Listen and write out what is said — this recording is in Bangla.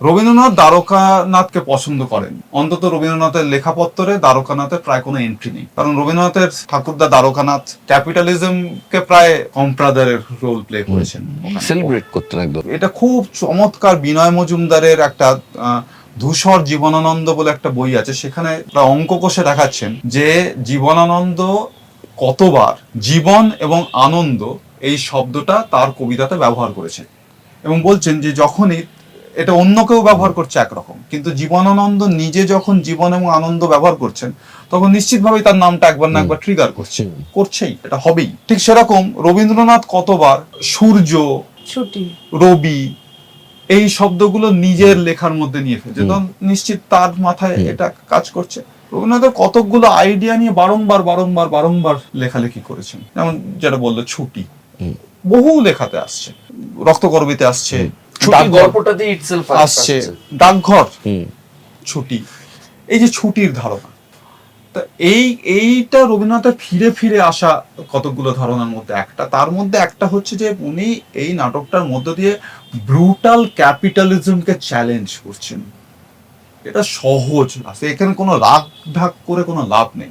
রবীন্দ্রনাথ দ্বারকানাথকে পছন্দ করেন, অন্তত রবীন্দ্রনাথের লেখাপত্তরে দ্বারকানাথের প্রায় কোনো এন্ট্রি নেই, কারণ রবীন্দ্রনাথের ঠাকুরদা দ্বারকানাথ ক্যাপিটালিজমকে প্রায় কম্প্রাদারের রোল প্লে করেছেন, সেলিব্রেট করতেন একদম। এটা খুব চমৎকার বিনয় মজুমদারের একটা ধূসর জীবনানন্দ বলে একটা বই আছে, সেখানে অঙ্ক কষে দেখাচ্ছেন যে জীবনানন্দ কতবার জীবন এবং আনন্দ এই শব্দটা তার কবিতাতে ব্যবহার করেছেন, এবং বলছেন যে যখনই এটা অন্য কেউ ব্যবহার করছে একরকম, কিন্তু জীবনানন্দ নিজে যখন জীবন এবং আনন্দ ব্যবহার করছেন তখন নিশ্চিতভাবেই তার নামটা একবার না একবার ট্রিগার করছেই, এটা হবেই। ঠিক সেরকম রবীন্দ্রনাথ কতবার সূর্য, ছুটি, রবি এই শব্দগুলো নিজের লেখার মধ্যে নিয়ে ফেলছে, তখন নিশ্চিত তার মাথায় এটা কাজ করছে। রবীন্দ্রনাথের কতকগুলো আইডিয়া নিয়ে বারংবার বারংবার বারংবার লেখালেখি করেছেন, যেমন যেটা বললো ছুটি, বহু লেখাতে আসছে, রক্তকরবীতে আসছে, গল্পটাতে ইটসেলফ আসছে, ডাকঘর, ছুটি, এই যে ছুটির ধারণা, তা এইটা রবীন্দ্রনাথের ফিরে ফিরে আসা কতগুলো ধারণার মধ্যে একটা, তার মধ্যে একটা হচ্ছে যে উনি এই নাটকটার মধ্য দিয়ে ব্রুটাল ক্যাপিটালিজমকে চ্যালেঞ্জ করছেন। এটা সহজ না, এখানে কোনো রাগ ঢাক করে কোনো লাভ নেই।